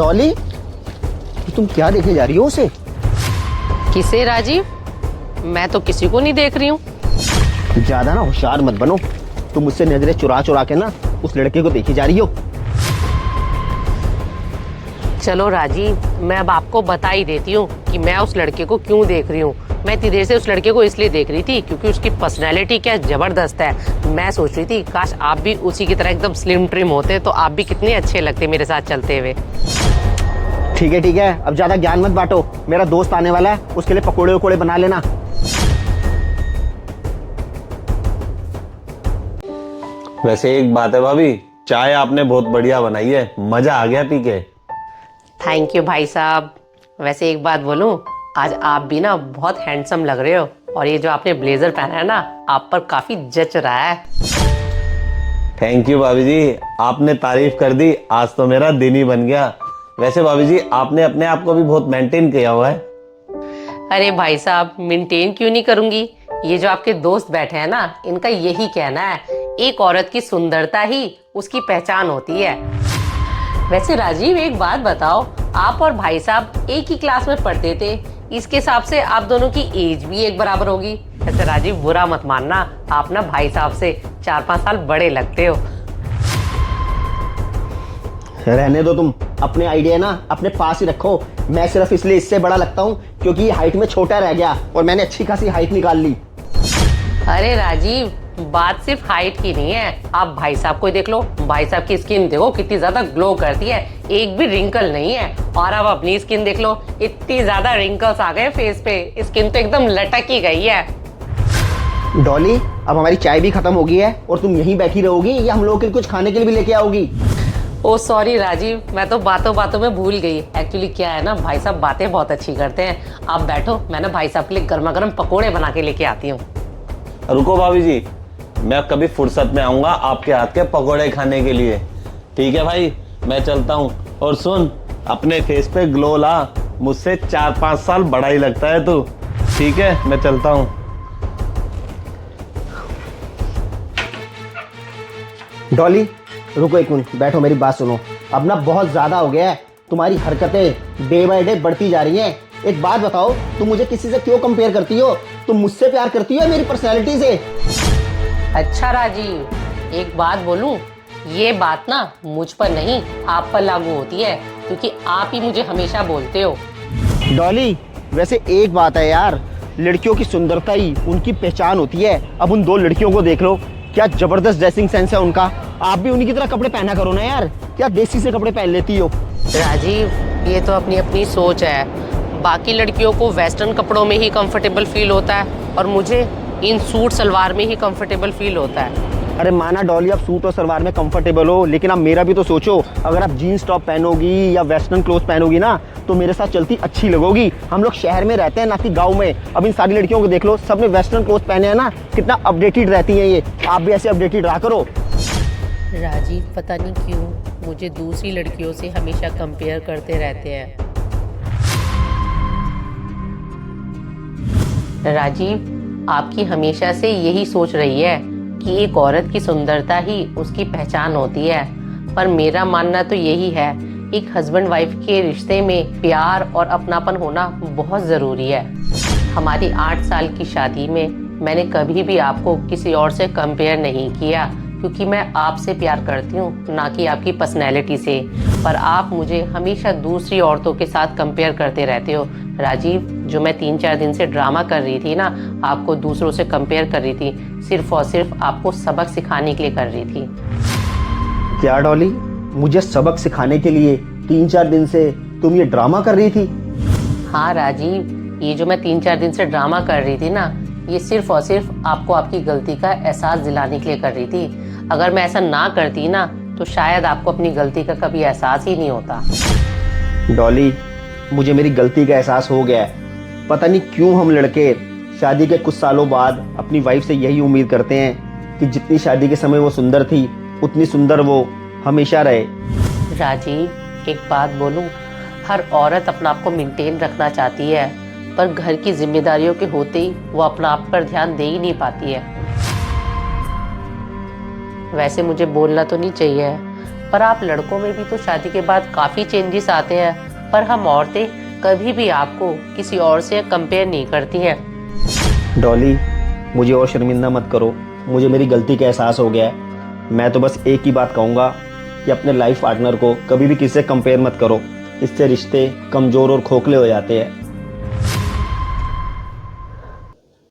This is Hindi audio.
डॉली, तो तुम क्या देखे जा रही हो उसे? किसे राजीव? मैं तो किसी को नहीं देख रही हूँ। ज्यादा ना होशियार मत बनो। तुम मुझसे नजरें चुरा चुरा के ना उस लड़के को देखी जा रही हो। चलो राजीव, मैं अब आपको बता ही देती हूँ कि मैं उस लड़के को क्यों देख रही हूँ। मैं इतनी देर से उस लड़के को इसलिए देख रही थी क्योंकि उसकी पर्सनैलिटी क्या जबरदस्त है। मैं सोच रही थी काश आप भी उसी की तरह एकदम स्लिम ट्रिम होते तो आप भी कितने अच्छे लगते मेरे साथ चलते हुए। ठीक है, अब ज्यादा ज्ञान मत बांटो। मेरा दोस्त आने वाला है, उसके लिए पकोड़े वकोड़े बना लेना। वैसे एक बात है भाभी, चाय आपने बहुत बढ़िया बनाई है, मजा आ गया पी के। थैंक यू भाई साहब। वैसे एक बात बोलूं, आज आप भी ना बहुत हैंडसम लग रहे हो और ये जो आपने ब्लेजर पहना है ना, आप पर काफी जच रहा है। थैंक यू भाभी जी, आपने तारीफ कर दी, आज तो मेरा दिन ही बन गया। वैसे भाभी जी, आपने अपने आप को भी बहुत मेंटेन किया हुआ है। अरे भाई साहब, मेंटेन क्यों नहीं करूंगी। ये जो आपके दोस्त बैठे हैं ना, इनका यही कहना है, एक औरत की सुंदरता ही उसकी पहचान होती है। वैसे राजीव एक बात बताओ, आप और भाई साहब एक ही क्लास में पढ़ते थे, इसके हिसाब से आप दोनों की एज भी एक बराबर होगी। ऐसे राजीव बुरा मत मानना, आप ना भाई साहब से 4-5 साल बड़े लगते हो। रहने दो, तुम अपने आइडिया ना अपने पास ही रखो। मैं सिर्फ इसलिए इससे बड़ा लगता हूँ क्योंकि ये हाइट में छोटा रह गया और मैंने अच्छी खासी हाइट निकाल ली। अरे राजीव, बात सिर्फ हाइट की नहीं है, आप भाई साहब को ही देख लो। भाई साहब की स्किन देखो कितनी ज्यादा ग्लो करती है, एक भी रिंकल नहीं है। और अब अपनी स्किन देख लो, इतनी ज्यादा रिंकल्स आ गए फेस पे, स्किन तो एकदम लटक ही गई है। डॉली, अब हमारी चाय भी खत्म हो गई है और तुम यहीं बैठी रहोगी या हम लोगों के लिए कुछ खाने के लिए भी लेके आओगी? ओ सॉरी राजीव, मैं तो बातों बातों में भूल गई। एक्चुअली क्या है ना, भाई साहब बातें बहुत अच्छी करते हैं। आप बैठो, मैं ना भाई साहब के लिए गर्मा गर्म पकोड़े बना के लेके आती हूँ। रुको भाभी जी, मैं कभी फुर्सत में आऊंगा आपके हाथ के पकोड़े खाने के लिए। ठीक है भाई, मैं चलता हूँ। और सुन, अपने फेस पे ग्लो ला, मुझसे 4-5 साल बड़ा ही लगता है तू। ठीक है, मैं चलता हूँ। डॉली रुको एक मिनट, बैठो, मेरी बात सुनो। अब ना बहुत ज्यादा हो गया है, तुम्हारी हरकतें डे बाय डे बढ़ती जा रही हैं। एक बात बताओ, तुम मुझे किसी से क्यों कंपेयर करती हो? तुम मुझसे प्यार करती हो मेरी पर्सनैलिटी से? अच्छा राजीव, एक बात बोलूं, ये बात ना मुझ पर नहीं आप पर लागू होती है क्योंकि आप ही मुझे हमेशा बोलते हो। डॉली, वैसे एक बात है यार, लड़कियों की सुंदरता ही उनकी पहचान होती है। अब उन दो लड़कियों को देख लो, क्या जबरदस्त ड्रेसिंग सेंस है उनका। आप भी उन्हीं की तरह कपड़े पहना करो ना यार, क्या देसी से कपड़े पहन लेती हो? राजीव, ये तो अपनी अपनी सोच है। बाकी लड़कियों को वेस्टर्न कपड़ों में ही कंफर्टेबल फील होता है और मुझे इन सूट सलवार में ही कंफर्टेबल फील होता है। अरे माना डॉली, आप सूट और सलवार में कंफर्टेबल हो, लेकिन आप मेरा भी तो सोचो। अगर आप जीन्स टॉप पहनोगी या वेस्टर्न क्लोथ पहनोगी ना, तो मेरे साथ चलती अच्छी लगोगी। हम लोग शहर में रहते हैं ना कि गांव में। अब इन सारी लड़कियों को देख लो, सबने वेस्टर्न क्लोथ पहने हैं ना, कितना अपडेटेड रहती हैं ये। आप भी ऐसे अपडेटेड रहा करो। राजीव, पता नहीं क्यों मुझे दूसरी लड़कियों से हमेशा कंपेयर करते रहते हैं। राजीव, आपकी हमेशा से यही सोच रही है कि एक औरत की सुंदरता ही उसकी पहचान होती है, पर मेरा मानना तो यही है, एक हस्बैंड वाइफ के रिश्ते में प्यार और अपनापन होना बहुत ज़रूरी है। हमारी 8 साल की शादी में मैंने कभी भी आपको किसी और से कंपेयर नहीं किया क्योंकि मैं आपसे प्यार करती हूँ, ना कि आपकी पर्सनैलिटी से। पर आप मुझे हमेशा दूसरी औरतों के साथ कंपेयर करते रहते हो। राजीव, जो मैं 3-4 दिन से ड्रामा कर रही थी ना, आपको दूसरों से कंपेयर कर रही थी, सिर्फ और सिर्फ आपको सबक सिखाने के लिए कर रही थी। क्या डॉली, मुझे सबक सिखाने के लिए 3-4 दिन से तुम ये ड्रामा कर रही थी? हाँ राजीव, ये जो मैं 3-4 दिन से ड्रामा कर रही थी ना, ये सिर्फ और सिर्फ आपको आपकी गलती का एहसास दिलाने के लिए कर रही थी। अगर मैं ऐसा ना करती ना, तो शायद आपको अपनी गलती का कभी एहसास ही नहीं होता। डॉली, मुझे मेरी गलती का एहसास हो गया है। पता नहीं क्यों हम लड़के शादी के कुछ सालों बाद अपनी वाइफ से यही उम्मीद करते हैं कि जितनी शादी के समय वो सुंदर थी, उतनी सुंदर वो हमेशा रहे। राजीव, एक बात बोलूं, हर औरत अपना आप को मेंटेन रखना चाहती है, पर घर की जिम्मेदारियों के होते ही वो अपना आप पर ध्यान दे ही नहीं पाती है। वैसे मुझे बोलना तो नहीं चाहिए, पर आप लड़कों में भी तो शादी के बाद काफी चेंजेस आते हैं, पर हम औरतें कभी भी आपको किसी और से कंपेयर नहीं करती हैं। डॉली, मुझे और शर्मिंदा मत करो, मुझे मेरी गलती का एहसास हो गया है। मैं तो बस एक ही बात कहूँगा कि अपने लाइफ पार्टनर को कभी भी किसी से कंपेयर मत करो, इससे रिश्ते कमज़ोर और खोखले हो जाते हैं।